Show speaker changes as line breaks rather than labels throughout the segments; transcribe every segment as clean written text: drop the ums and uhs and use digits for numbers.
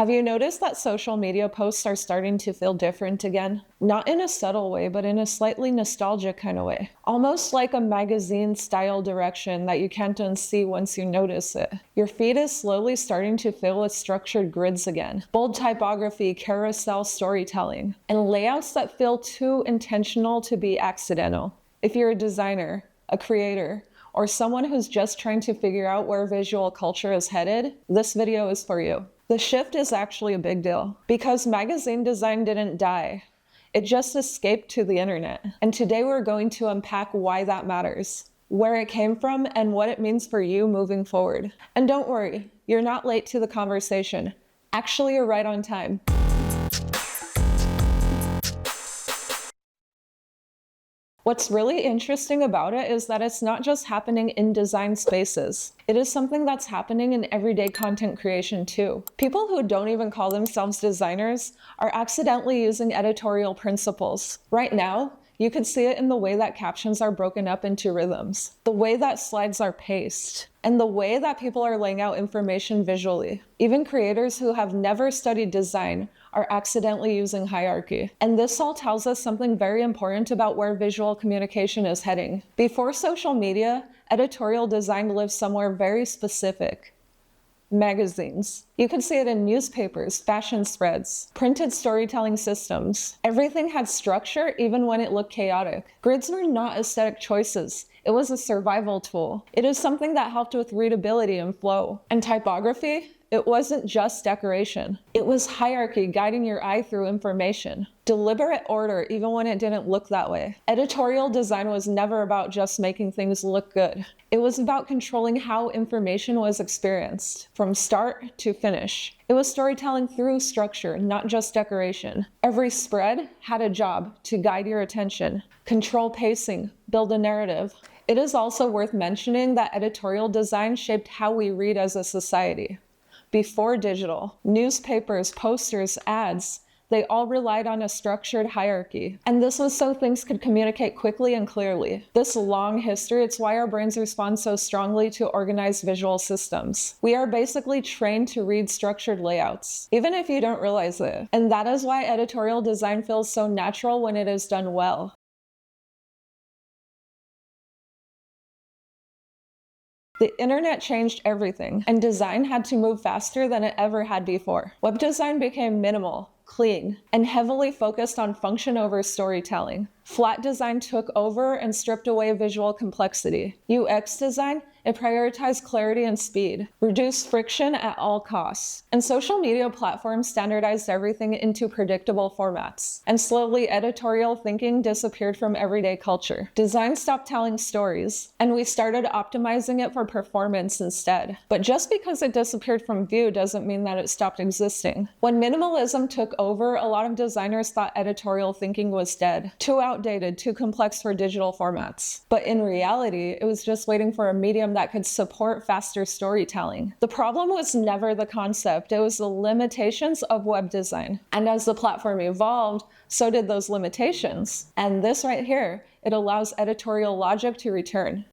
Have you noticed that social media posts are starting to feel different again? Not in a subtle way, but in a slightly nostalgic kind of way. Almost like a magazine-style direction that you can't unsee once you notice it. Your feed is slowly starting to fill with structured grids again. Bold typography, carousel storytelling, and layouts that feel too intentional to be accidental. If you're a designer, a creator, or someone who's just trying to figure out where visual culture is headed, this video is for you. The shift is actually a big deal because magazine design didn't die. It just escaped to the internet. And today we're going to unpack why that matters, where it came from, and what it means for you moving forward. And don't worry, you're not late to the conversation. Actually, you're right on time. What's really interesting about it is that it's not just happening in design spaces. It is something that's happening in everyday content creation too. People who don't even call themselves designers are accidentally using editorial principles. Right now, you can see it in the way that captions are broken up into rhythms, the way that slides are paced, and the way that people are laying out information visually. Even creators who have never studied design are accidentally using hierarchy. And this all tells us something very important about where visual communication is heading. Before social media, editorial design lived somewhere very specific. Magazines. You could see it in newspapers, fashion spreads, printed storytelling systems. Everything had structure even when it looked chaotic. Grids were not aesthetic choices. It was a survival tool. It is something that helped with readability and flow. And typography? It wasn't just decoration. It was hierarchy guiding your eye through information. Deliberate order even when it didn't look that way. Editorial design was never about just making things look good. It was about controlling how information was experienced, from start to finish. It was storytelling through structure, not just decoration. Every spread had a job to guide your attention, control pacing, build a narrative. It is also worth mentioning that editorial design shaped how we read as a society. Before digital, newspapers, posters, ads, they all relied on a structured hierarchy. And this was so things could communicate quickly and clearly. This long history, it's why our brains respond so strongly to organized visual systems. We are basically trained to read structured layouts, even if you don't realize it. And that is why editorial design feels so natural when it is done well. The internet changed everything, and design had to move faster than it ever had before. Web design became minimal, clean, and heavily focused on function over storytelling. Flat design took over and stripped away visual complexity. UX design, it prioritized clarity and speed, reduced friction at all costs. And social media platforms standardized everything into predictable formats. And slowly, editorial thinking disappeared from everyday culture. Design stopped telling stories, and we started optimizing it for performance instead. But just because it disappeared from view doesn't mean that it stopped existing. When minimalism took over, a lot of designers thought editorial thinking was dead, too outdated, too complex for digital formats. But in reality, it was just waiting for a medium that could support faster storytelling. The problem was never the concept, it was the limitations of web design. And as the platform evolved, so did those limitations. And this right here, it allows editorial logic to return.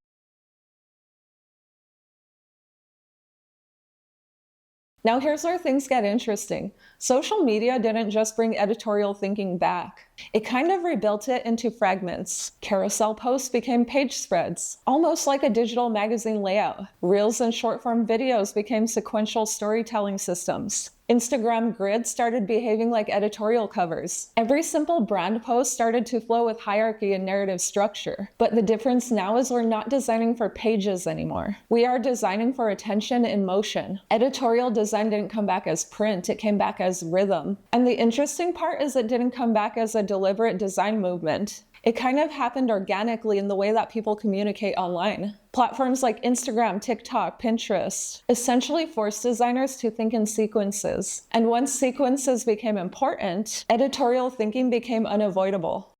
Now here's where things get interesting. Social media didn't just bring editorial thinking back. It kind of rebuilt it into fragments. Carousel posts became page spreads, almost like a digital magazine layout. Reels and short-form videos became sequential storytelling systems. Instagram grids started behaving like editorial covers. Every simple brand post started to flow with hierarchy and narrative structure. But the difference now is we're not designing for pages anymore. We are designing for attention in motion. Editorial design didn't come back as print, it came back as rhythm. And the interesting part is it didn't come back as a deliberate design movement. It kind of happened organically in the way that people communicate online. Platforms like Instagram, TikTok, Pinterest essentially forced designers to think in sequences. And once sequences became important, editorial thinking became unavoidable.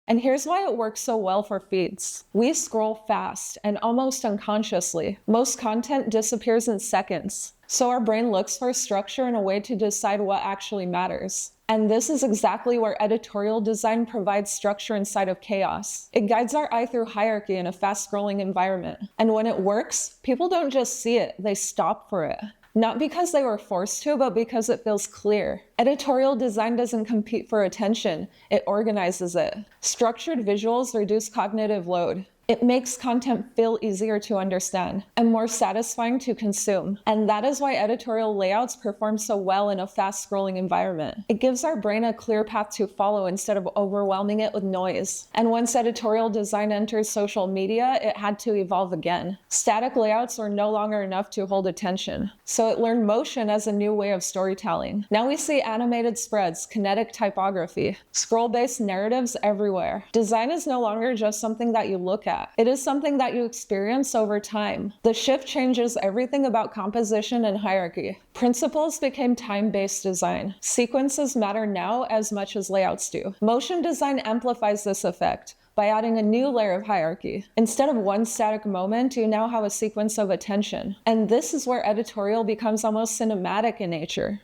And here's why it works so well for feeds. We scroll fast and almost unconsciously. Most content disappears in seconds. So our brain looks for structure and a way to decide what actually matters. And this is exactly where editorial design provides structure inside of chaos. It guides our eye through hierarchy in a fast-scrolling environment. And when it works, people don't just see it, they stop for it. Not because they were forced to, but because it feels clear. Editorial design doesn't compete for attention, it organizes it. Structured visuals reduce cognitive load. It makes content feel easier to understand and more satisfying to consume. And that is why editorial layouts perform so well in a fast-scrolling environment. It gives our brain a clear path to follow instead of overwhelming it with noise. And once editorial design enters social media, it had to evolve again. Static layouts were no longer enough to hold attention. So it learned motion as a new way of storytelling. Now we see animated spreads, kinetic typography, scroll-based narratives everywhere. Design is no longer just something that you look at. It is something that you experience over time. The shift changes everything about composition and hierarchy. Principles became time-based design. Sequences matter now as much as layouts do. Motion design amplifies this effect by adding a new layer of hierarchy. Instead of one static moment, you now have a sequence of attention. And this is where editorial becomes almost cinematic in nature.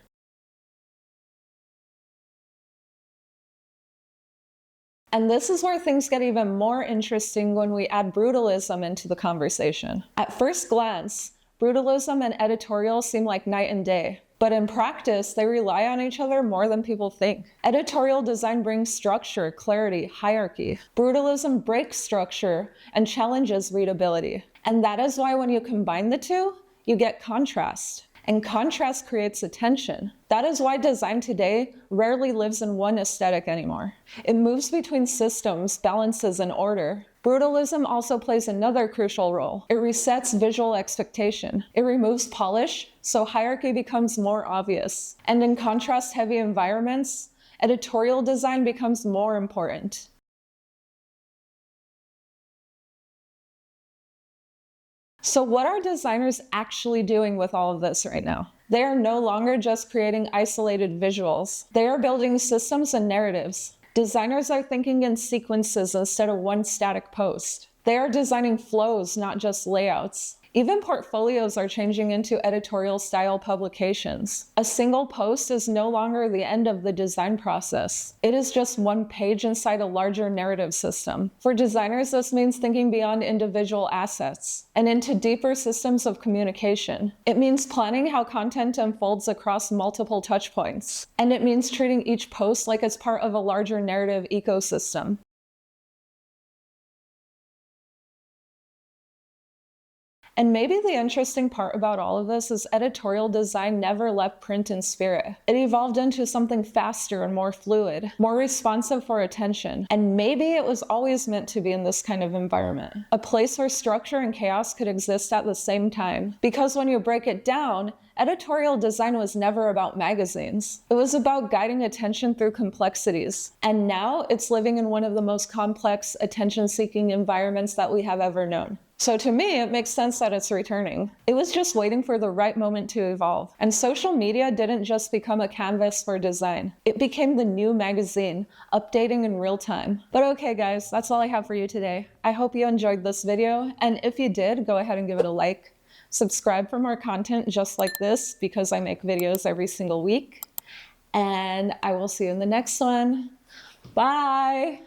And this is where things get even more interesting when we add brutalism into the conversation. At first glance, brutalism and editorial seem like night and day. But in practice, they rely on each other more than people think. Editorial design brings structure, clarity, hierarchy. Brutalism breaks structure and challenges readability. And that is why when you combine the two, you get contrast. And contrast creates attention. That is why design today rarely lives in one aesthetic anymore. It moves between systems, balances, and order. Brutalism also plays another crucial role. It resets visual expectation. It removes polish, so hierarchy becomes more obvious. And in contrast-heavy environments, editorial design becomes more important. So what are designers actually doing with all of this right now? They are no longer just creating isolated visuals. They are building systems and narratives. Designers are thinking in sequences instead of one static post. They are designing flows, not just layouts. Even portfolios are changing into editorial-style publications. A single post is no longer the end of the design process. It is just one page inside a larger narrative system. For designers, this means thinking beyond individual assets and into deeper systems of communication. It means planning how content unfolds across multiple touchpoints. And it means treating each post like it's part of a larger narrative ecosystem. And maybe the interesting part about all of this is editorial design never left print in spirit. It evolved into something faster and more fluid, more responsive for attention. And maybe it was always meant to be in this kind of environment. A place where structure and chaos could exist at the same time. Because when you break it down, editorial design was never about magazines. It was about guiding attention through complexities. And now it's living in one of the most complex, attention-seeking environments that we have ever known. So to me, it makes sense that it's returning. It was just waiting for the right moment to evolve. And social media didn't just become a canvas for design. It became the new magazine, updating in real time. But okay guys, that's all I have for you today. I hope you enjoyed this video, and if you did, go ahead and give it a like. Subscribe for more content just like this, because I make videos every single week. And I will see you in the next one. Bye!